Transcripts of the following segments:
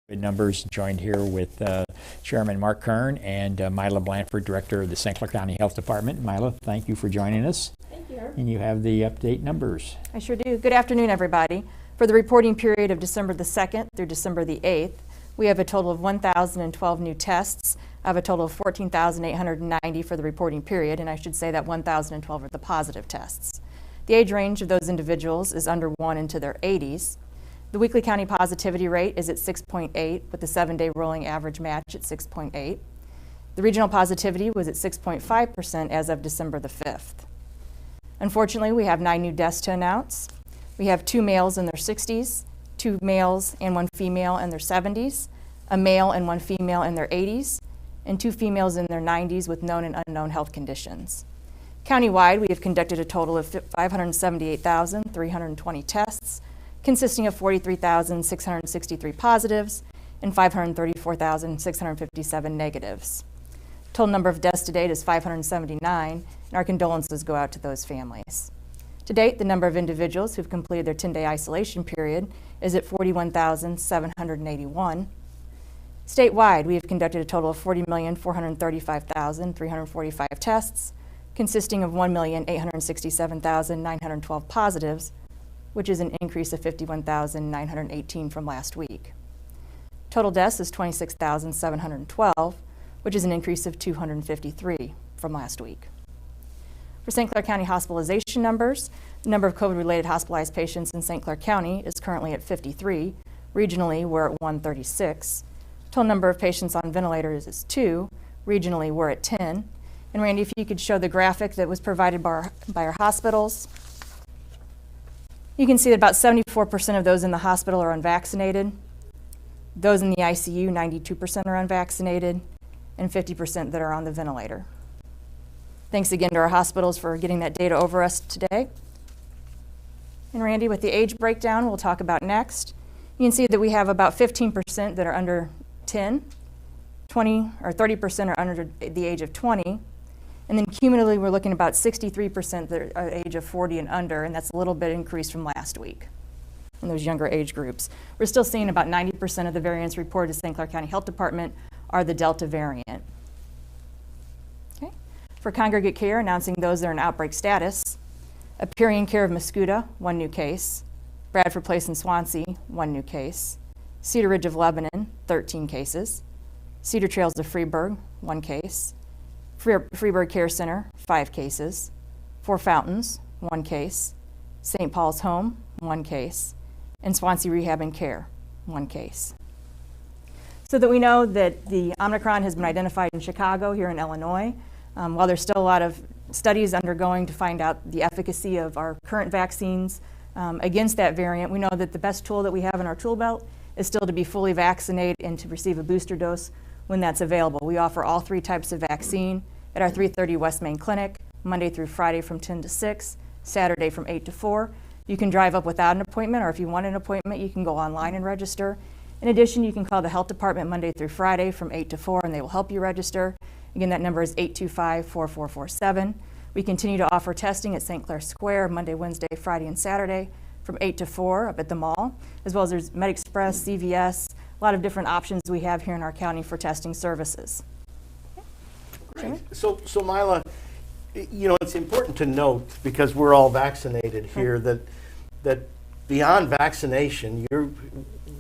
Numbers, joined here with Chairman Mark Kern and Mila Blanford, Director of the St. Clair County Health Department. Mila, thank you for joining us. Thank you, Herb. And you have the update numbers. I sure do. Good afternoon, everybody. For the reporting period of December the 2nd through December the 8th, we have a total of 1,012 new tests. I have a total of 14,890 for the reporting period, and I should say that 1,012 are the positive tests. The age range of those individuals is under 1 into their 80s. The weekly county positivity rate is at 6.8, with the 7-day rolling average match at 6.8. The regional positivity was at 6.5% as of December the 5th. Unfortunately, we have 9 new deaths to announce. We have 2 males in their 60s, 2 males and 1 female in their 70s, a male and 1 female in their 80s, and 2 females in their 90s with known and unknown health conditions. Countywide, we have conducted a total of 578,320 tests, consisting of 43,663 positives and 534,657 negatives. Total number of deaths to date is 579, and our condolences go out to those families. To date, the number of individuals who've completed their 10-day isolation period is at 41,781. Statewide, we have conducted a total of 40,435,345 tests, consisting of 1,867,912 positives, which is an increase of 51,918 from last week. Total deaths is 26,712, which is an increase of 253 from last week. For St. Clair County hospitalization numbers, the number of COVID-related hospitalized patients in St. Clair County is currently at 53. Regionally, we're at 136. Total number of patients on ventilators is 2. Regionally, we're at 10. And Randy, if you could show the graphic that was provided by our hospitals. You can see that about 74% of those in the hospital are unvaccinated. Those in the ICU, 92% are unvaccinated, and 50% that are on the ventilator. Thanks again to our hospitals for getting that data over us today. And Randy, with the age breakdown we'll talk about next, you can see that we have about 15% that are under 10, 20 or 30% are under the age of 20, and then cumulatively, we're looking at about 63% that are age of 40 and under, and that's a little bit increased from last week in those younger age groups. We're still seeing about 90% of the variants reported to St. Clair County Health Department are the Delta variant. Okay. For congregate care, announcing those that are in outbreak status, Aperian Care of Mascoutah, 1 new case. Bradford Place in Swansea, 1 new case. Cedar Ridge of Lebanon, 13 cases. Cedar Trails of Freeburg, 1 case. Freeburg Care Center, 5 cases. Four Fountains, 1 case. St. Paul's Home, 1 case. And Swansea Rehab and Care, 1 case. So that we know that the Omicron has been identified in Chicago, here in Illinois. While there's still a lot of studies undergoing to find out the efficacy of our current vaccines against that variant, we know that the best tool that we have in our tool belt is still to be fully vaccinated and to receive a booster dose when that's available. We offer all 3 types of vaccine at our 330 West Main Clinic, Monday through Friday from 10 to 6, Saturday from 8 to 4. You can drive up without an appointment, or if you want an appointment, you can go online and register. In addition, you can call the health department Monday through Friday from 8 to 4, and they will help you register. Again, that number is 825-4447. We continue to offer testing at St. Clair Square Monday, Wednesday, Friday, and Saturday from 8 to 4 up at the mall, as well as there's MedExpress, CVS, a lot of different options we have here in our county for testing services. Great. So Mila, you know, it's important to note, because we're all vaccinated here, that beyond vaccination,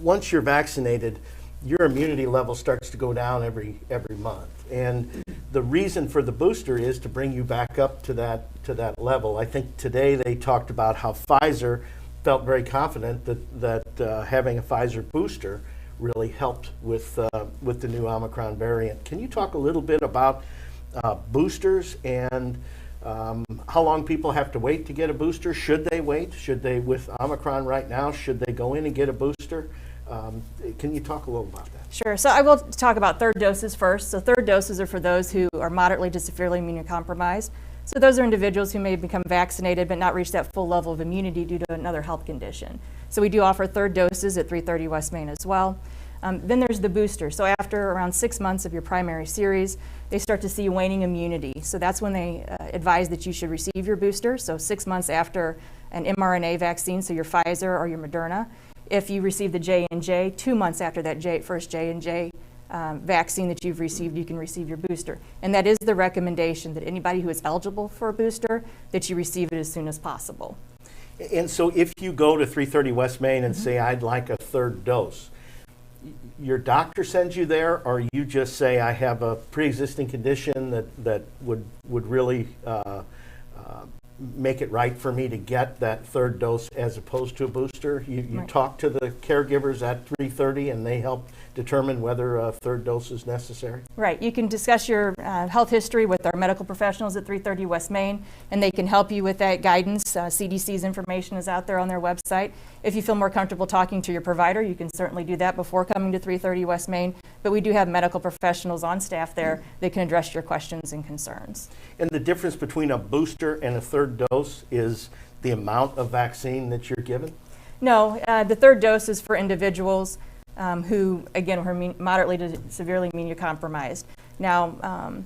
once you're vaccinated, your immunity level starts to go down every month. And the reason for the booster is to bring you back up to that level. I think today they talked about how Pfizer felt very confident that having a Pfizer booster really helped with the new Omicron variant. Can you talk a little bit about boosters and how long people have to wait to get a booster? Should they wait? Should they, with Omicron right now, should they go in and get a booster? Can you talk a little about that? Sure. So I will talk about third doses first. So third doses are for those who are moderately to severely immunocompromised. So those are individuals who may become vaccinated but not reach that full level of immunity due to another health condition. So we do offer third doses at 330 West Main as well. Then there's the booster. So after around 6 months of your primary series, they start to see waning immunity. So that's when they advise that you should receive your booster. So 6 months after an mRNA vaccine, so your Pfizer or your Moderna. if you receive the J&J, 2 months after that first J&J vaccine that you've received, you can receive your booster. And that is the recommendation, that anybody who is eligible for a booster, that you receive it as soon as possible. And so if you go to 330 West Main and say, I'd like a third dose, your doctor sends you there, or you just say, I have a pre-existing condition that would really make it right for me to get that third dose as opposed to a booster? You Right. talk to the caregivers at 330 and they help determine whether a third dose is necessary? Right. You can discuss your health history with our medical professionals at 330 West Main, and they can help you with that guidance. CDC's information is out there on their website. If you feel more comfortable talking to your provider, you can certainly do that before coming to 330 West Main. But we do have medical professionals on staff there that can address your questions and concerns. And the difference between a booster and a third dose is the amount of vaccine that you're given? No, the third dose is for individuals who, again, are moderately to severely immunocompromised. Now,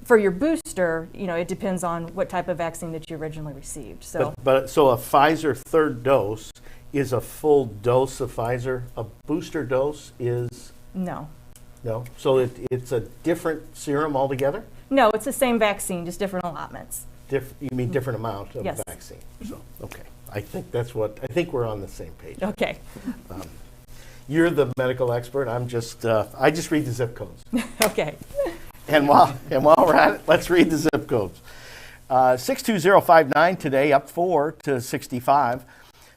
for your booster, it depends on what type of vaccine that you originally received. So, So a Pfizer third dose is a full dose of Pfizer. A booster dose is no. no. So it's a different serum altogether. No, it's the same vaccine, just different allotments. You mean different amount of Yes. vaccine? So okay, I think we're on the same page. Okay. You're the medical expert. I just read the zip codes. Okay. And while we're at it, let's read the zip codes. 62059 today up 4 to 65.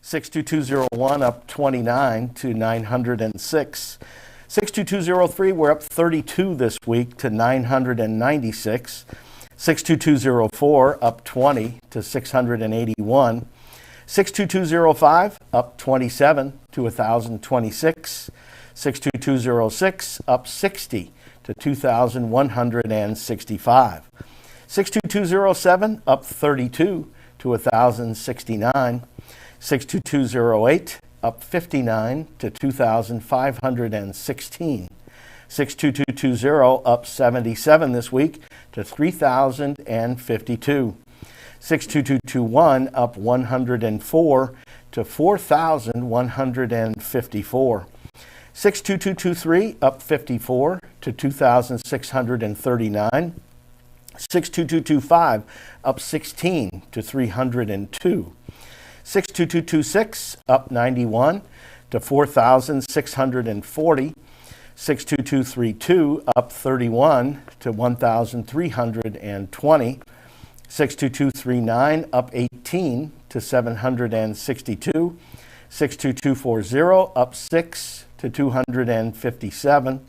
62201 up 29 to 906. 62203 we're up 32 this week to 996. 62204 up 20 to 681. 62205 up 27 to 1026. 62206 up 60 to 2165. 62207 up 32 to 1069. 62208 up 59 to 2516. 62220 up 77 this week to 3052. 62221 up 104 to 4154. 62223 up 54 to 2639. 62225 up 16 to 302. 62226 up 91 to 4640. 62232 up 31 to 1320. 62239 up 18 to 762. 62240 up 6 to 257.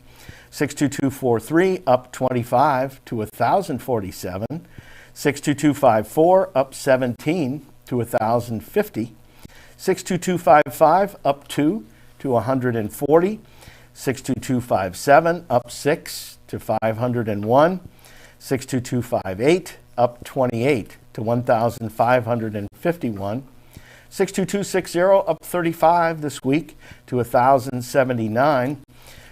62243 up 25 to 1047. 62254 up 17 to 1050. 62255 up 2 to 140. 62257 up 6 to 501. 62258 up 28 to 1551. 62260 up 35 this week to 1079.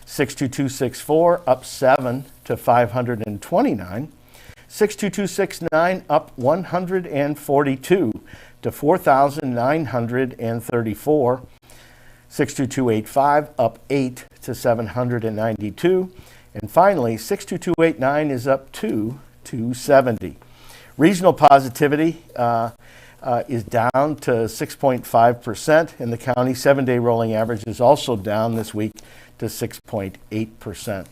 62264 up 7 to 529. 62269 up 142 to 4934. 62285 up 8 to 792. And finally, 62289 is up 2 to 70. Regional positivity is down to 6.5% in the county. 7-day rolling average is also down this week to 6.8%.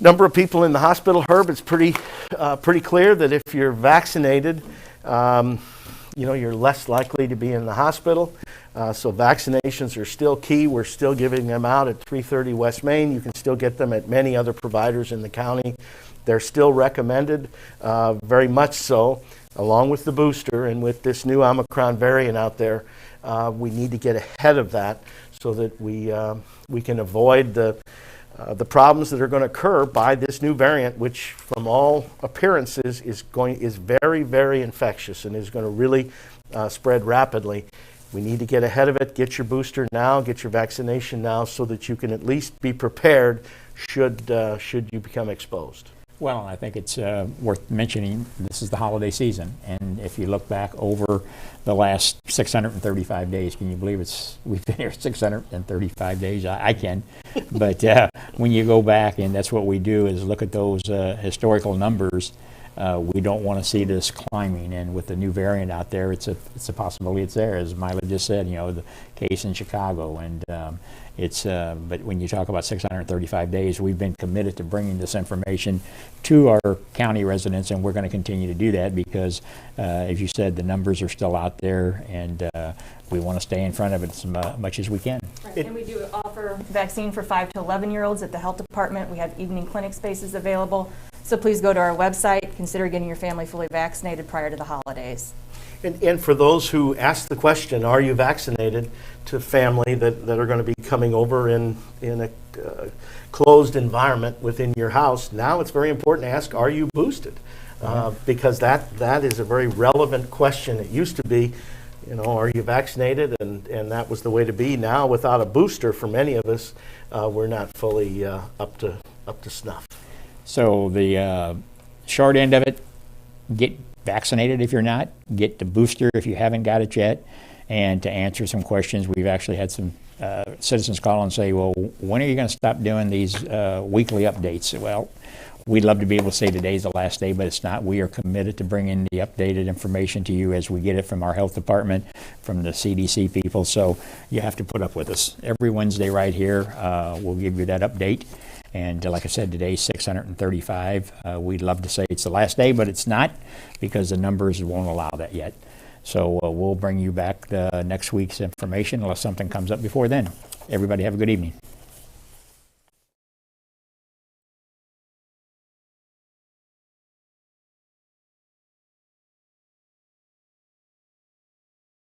Number of people in the hospital, Herb, it's pretty clear that if you're vaccinated, you're less likely to be in the hospital. So vaccinations are still key. We're still giving them out at 330 West Main. You can still get them at many other providers in the county. They're still recommended, very much so, along with the booster. And with this new Omicron variant out there, we need to get ahead of that so that we can avoid the problems that are going to occur by this new variant, which from all appearances is very, very infectious and is going to really spread rapidly. We need to get ahead of it, get your booster now, get your vaccination now so that you can at least be prepared should you become exposed. Well, I think it's worth mentioning, this is the holiday season, and if you look back over the last 635 days, can you believe we've been here 635 days? I can, but when you go back, and that's what we do, is look at those historical numbers. We don't want to see this climbing, and with the new variant out there, it's a possibility it's there, as Mila just said, the case in Chicago, and but when you talk about 635 days, we've been committed to bringing this information to our county residents, and we're going to continue to do that because, as you said, the numbers are still out there, and we want to stay in front of it as much as we can. Right. And we do offer vaccine for 5 to 11-year-olds at the health department. We have evening clinic spaces available. So please go to our website, consider getting your family fully vaccinated prior to the holidays. And for those who ask the question, are you vaccinated, to family that are going to be coming over in a closed environment within your house, now it's very important to ask, are you boosted? Because that is a very relevant question. It used to be, are you vaccinated? And that was the way to be. Now, without a booster for many of us, we're not fully up to snuff. So the short end of it, get vaccinated if you're not, get the booster if you haven't got it yet, and to answer some questions, we've actually had some citizens call and say, well, when are you going to stop doing these weekly updates? Well, we'd love to be able to say today's the last day, but it's not. We are committed to bringing the updated information to you as we get it from our health department, from the CDC people, so you have to put up with us. Every Wednesday right here, we'll give you that update. And like I said, today's 635. We'd love to say it's the last day, but it's not, because the numbers won't allow that yet. So we'll bring you back next week's information unless something comes up before then. Everybody have a good evening.